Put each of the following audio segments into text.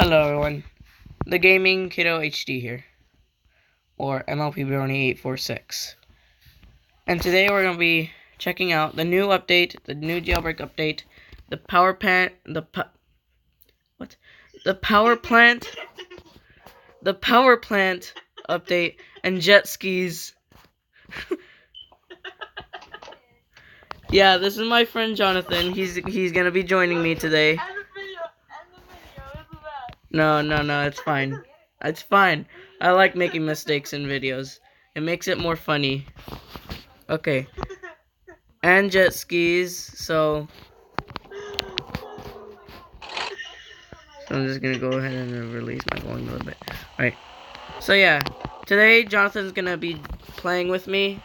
Hello everyone, the Gaming Kiddo HD here, or MLP Brony 846. And today we're going to be checking out the new update, the new jailbreak update, the power plant, the power plant update, and jet skis. Yeah, this is my friend Jonathan. He's going to be joining me today. No, it's fine. It's fine. I like making mistakes in videos. It makes it more funny. Okay. And jet skis, so I'm just gonna go ahead and release my volume a little bit. Alright. So yeah. Today Jonathan's gonna be playing with me.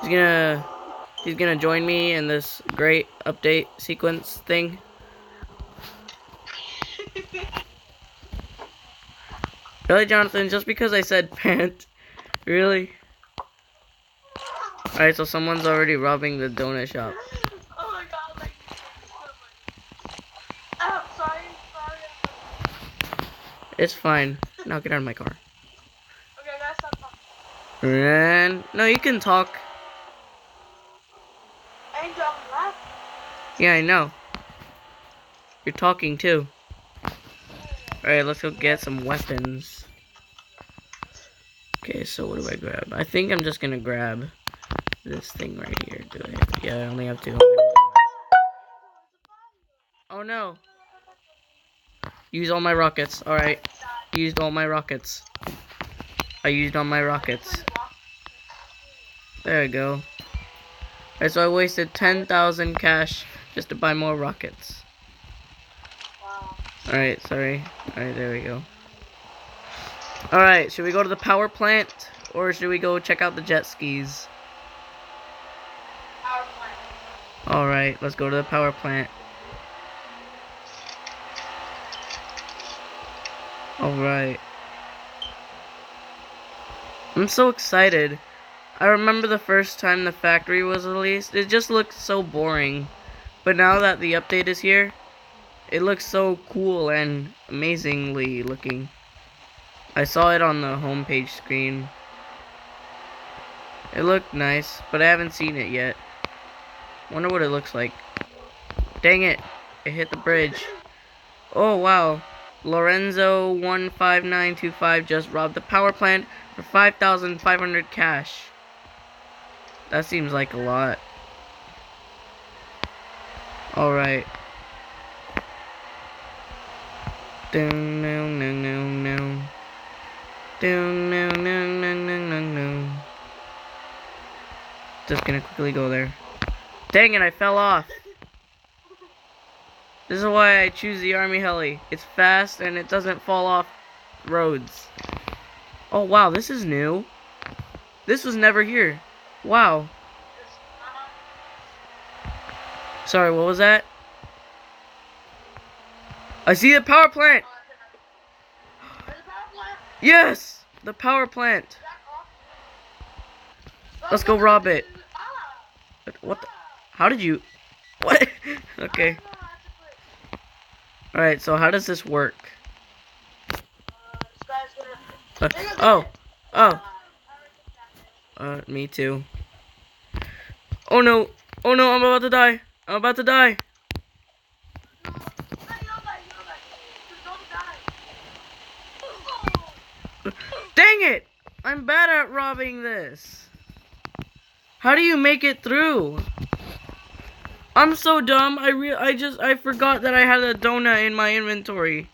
He's gonna join me in this great update sequence thing. Really, Jonathan? Just because I said pant? Really? Alright, so someone's already robbing the donut shop. Oh my god, like, oh, sorry. It's fine. Now get out of my car. Okay, I gotta stop talking. And no, you can talk. I ain't talking loud. Yeah, I know. You're talking too. Alright, let's go get some weapons. Okay, so what do I grab? I think I'm just gonna grab this thing right here. Yeah, I only have two. Oh no! Use all my rockets. Alright. Used all my rockets. I used all my rockets. There we go. Alright, so I wasted 10,000 cash just to buy more rockets. Wow. Alright, sorry. Alright, there we go. Alright, should we go to the power plant? Or should we go check out the jet skis? Power plant. Alright, let's go to the power plant. Alright. I'm so excited. I remember the first time the factory was released, it just looked so boring. But now that the update is here, it looks so cool and amazingly looking. I saw it on the homepage screen. It looked nice, but I haven't seen it yet. Wonder what it looks like. Dang it! It hit the bridge. Oh wow. Lorenzo 15925 just robbed the power plant for 5,500 cash. That seems like a lot. Alright. Just gonna quickly go there. Dang it, I fell off. This is why I choose the army heli. It's fast and it doesn't fall off roads. Oh wow, this is new. This was never here. Wow. Sorry, what was that? I see the power plant. Yes, the power plant. Let's go rob it. What? How did you? What? Okay. Alright, so how does this work? Oh. Me too. Oh no, I'm about to die. Dang it! I'm bad at robbing this. How do you make it through? I'm so dumb. I forgot that I had a donut in my inventory.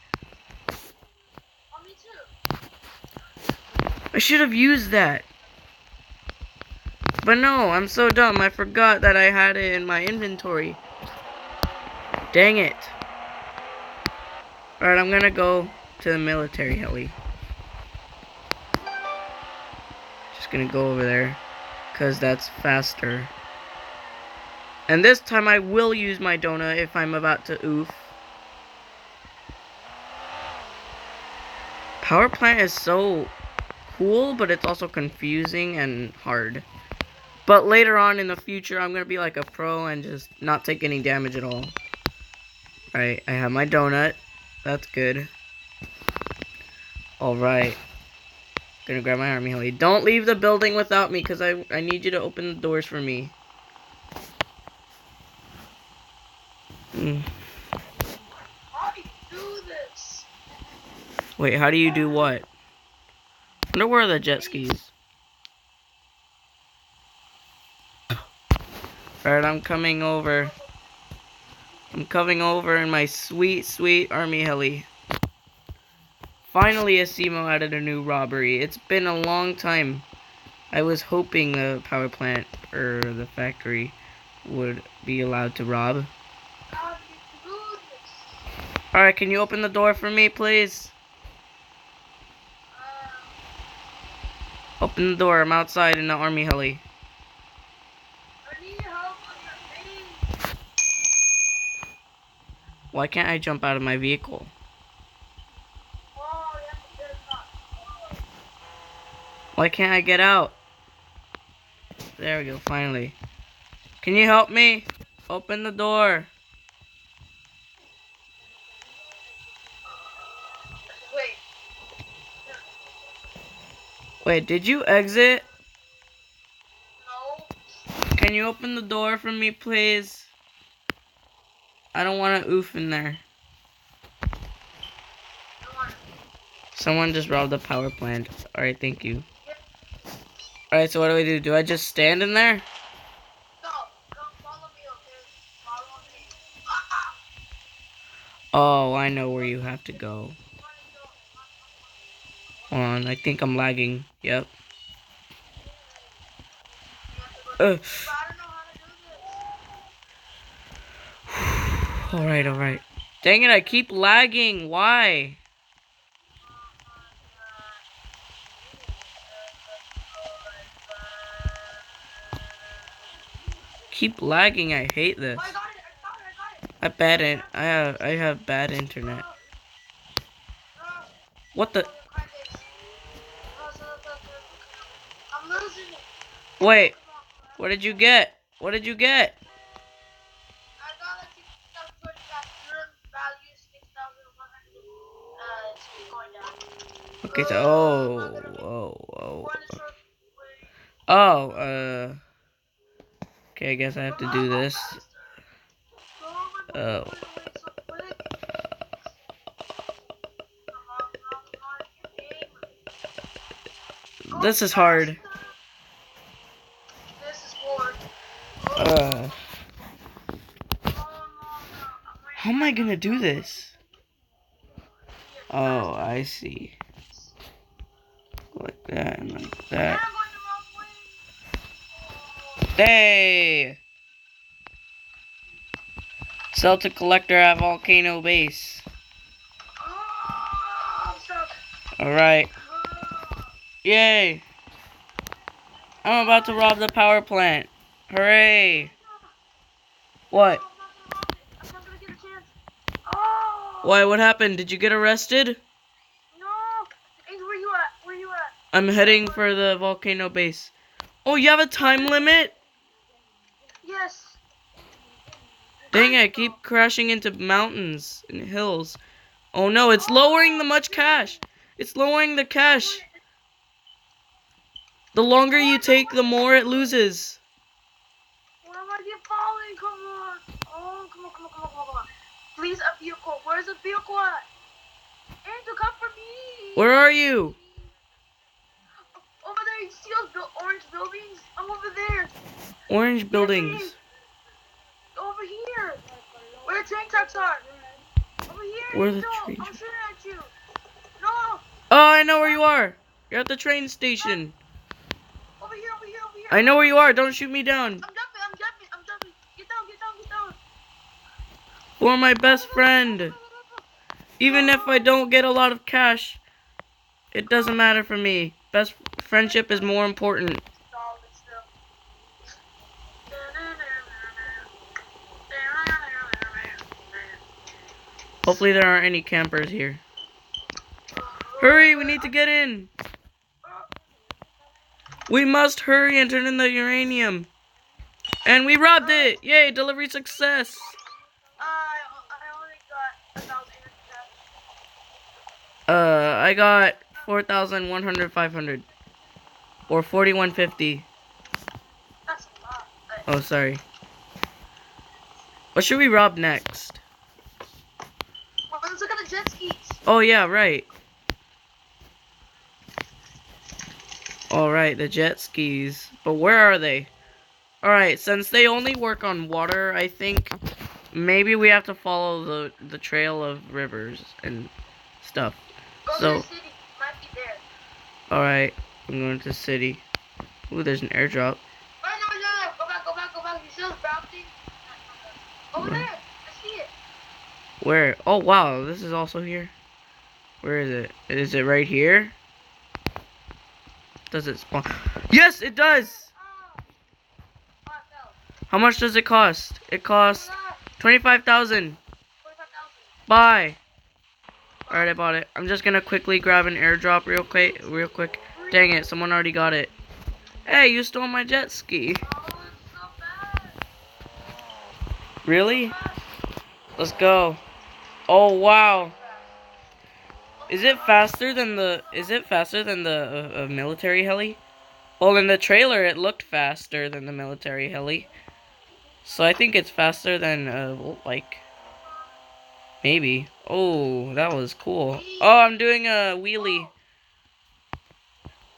Oh, me too. I should have used that. But no, I'm so dumb. I forgot that I had it in my inventory. Dang it. Alright, I'm gonna go to the military heli. Just gonna go over there, because that's faster. And this time I will use my donut if I'm about to oof. Power plant is so cool, but it's also confusing and hard. But later on in the future, I'm gonna be like a pro and just not take any damage at all. Alright, I have my donut. That's good. Alright. Gonna grab my army heli. Don't leave the building without me, because I need you to open the doors for me. How do you do this? Wait, how do you do what? I wonder where are the jet skis? Alright, I'm coming over. I'm coming over in my sweet, sweet army heli. Finally, Asimo added a new robbery. It's been a long time. I was hoping the power plant, or the factory, would be allowed to rob. How do you do this? Alright, can you open the door for me, please? Open the door. I'm outside in the army heli. I need help on your face. Why can't I jump out of my vehicle? Oh, you have to get it up. Why can't I get out? There we go, finally. Can you help me? Open the door. Wait. Wait, did you exit? No. Can you open the door for me, please? I don't want to oof in there. Come on. Someone just robbed the power plant. Alright, thank you. Alright, so what do I do? Do I just stand in there? Go. Come follow me, okay? Follow me. Oh, I know where you have to go. Hold on, I think I'm lagging. Yep. But I don't know how to do this. Alright. Dang it, I keep lagging. Why? Keep lagging, I hate this. Oh, I got it. I have bad internet. No. What the? I'm losing it. Wait, what did you get? What did you get? I got like 6,000 that current value 6,100. It's going down. Okay, so One short way. okay, I guess I have to do this. Oh, this is hard. This is hard. How am I gonna do this? Oh, I see. Like that and like that. Hey! Sell to collector at Volcano Base. Alright. Yay! I'm about to rob the power plant. Hooray! What? I'm not gonna get a chance. Oh! Why, what happened? Did you get arrested? No! Hey, where you at? Where you at? I'm heading for the volcano base. Oh, you have a time limit? Yes. Dang it, I keep crashing into mountains and hills. Oh no, it's lowering the much cash. It's lowering the cash. The longer you take, the more it loses. Where am I get falling? Come on. Oh, come on. Please, a vehicle. Where's the vehicle at? Andrew, come for me. Where are you? Over there, you see those orange buildings? I'm over there. Orange buildings. Over here. Where the train tracks are. Over here, Where are the Angel. train I'm tracks? shooting at you. No. Oh, I know where you are. You're at the train station. Over here. I know where you are. Don't shoot me down. I'm jumping. Get down. For my best friend. Even if I don't get a lot of cash, it doesn't matter for me. Best friendship is more important. Hopefully there aren't any campers here. Hurry, we need to get in. We must hurry and turn in the uranium. And we robbed it. Yay, delivery success. I only got 1,000 cash. I got 4,100, 500. Or 4,150. That's a lot. Oh, sorry. What should we rob next? Well, let's look at the jet skis. Oh, yeah, right. Alright, the jet skis. But where are they? Alright, since they only work on water, I think maybe we have to follow the trail of rivers and stuff. Go to So, the city. Might be there. alright, I'm going to the city. Ooh, there's an airdrop. Oh, no. Go back, go back, go back. You see those brown things? Over there. I see it. Where? Oh, wow, this is also here. Where is it? Is it right here? Does it spawn? Yes, it does! Oh. Oh, I fell. How much does it cost? It costs Oh, God. 25,000. 45,000. Buy. Alright, I bought it. I'm just gonna quickly grab an airdrop real quick. Dang it, someone already got it. Hey, you stole my jet ski. Oh, it's so bad. Really? Let's go. Oh, wow. Is it faster than the military heli? Well, in the trailer it looked faster than the military heli. So I think it's faster than like maybe. Oh, that was cool. Oh, I'm doing a wheelie.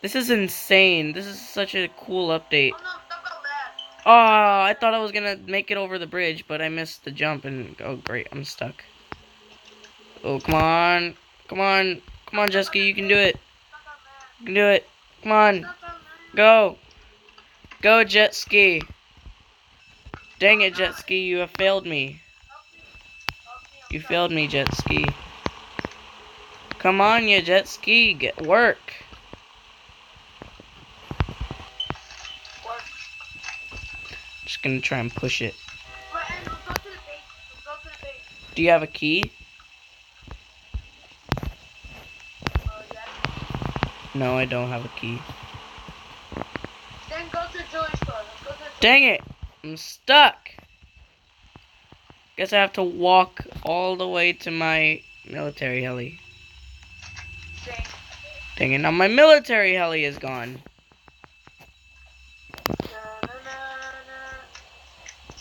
This is insane. This is such a cool update. Oh, no, stop got bad. Oh, I thought I was gonna make it over the bridge, but I missed the jump and oh great, I'm stuck. Oh, come on. Come on. Come on, Jetski, you can do it. Stop got bad. You can do it. Come on. Stop got bad. Go. Go, Jetski. Dang it, Jetski, you have failed me. You failed me, Jetski. Come on, you Jetski, get work. Just gonna try and push it. Wait, and let's go to the base. Let's go to the base. Do you have a key? Yeah. No, I don't have a key. Then go to the jewelry store. Let's go to the Dang it! I'm stuck! Guess I have to walk all the way to my military heli. Same. Dang it, now my military heli is gone.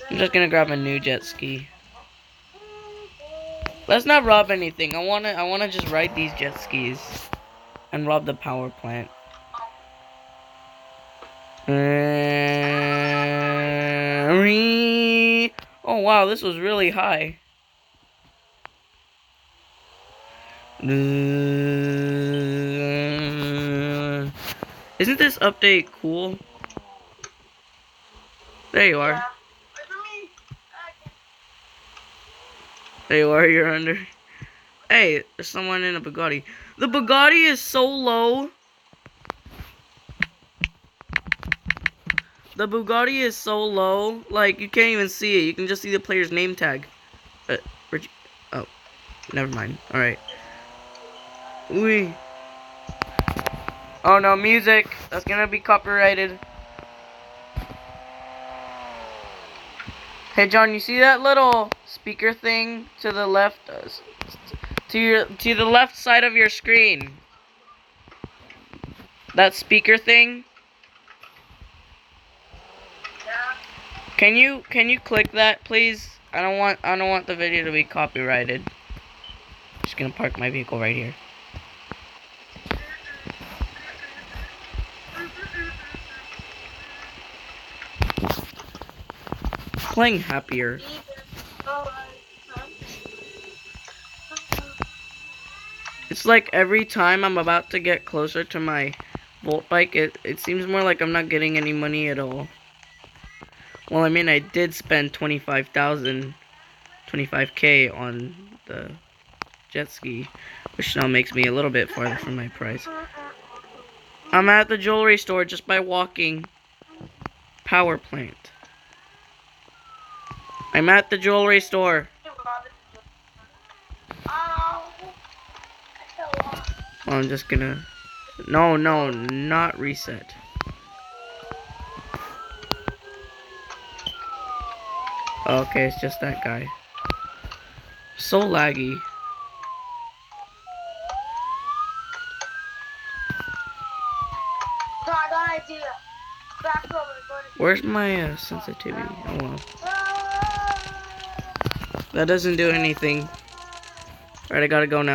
I'm just gonna grab a new jet ski. Let's not rob anything. I wanna just ride these jet skis and rob the power plant. Oh wow, this was really high. Isn't this update cool? There you are. Wait for me. There you are, you're under. Hey, there's someone in a Bugatti. The Bugatti is so low. The Bugatti is so low, like, you can't even see it. You can just see the player's name tag. Where'd you... Oh, never mind. Alright. Wee. Oh no, music. That's gonna be copyrighted. Hey John, you see that little speaker thing to the left? To the left side of your screen. That speaker thing? Can you click that, please? I don't want the video to be copyrighted. Just gonna park my vehicle right here. Playing happier. It's like every time I'm about to get closer to my Volt bike, it seems more like I'm not getting any money at all. Well, I mean, I did spend 25K on the jet ski, which now makes me a little bit farther from my price. I'm at the jewelry store just by walking. Power plant. I'm at the jewelry store. Well, I'm just gonna... No, not reset. Okay, it's just that guy. So laggy. No, I got an idea. Back over. Where's my sensitivity? Oh well. That doesn't do anything. Alright, I gotta go now.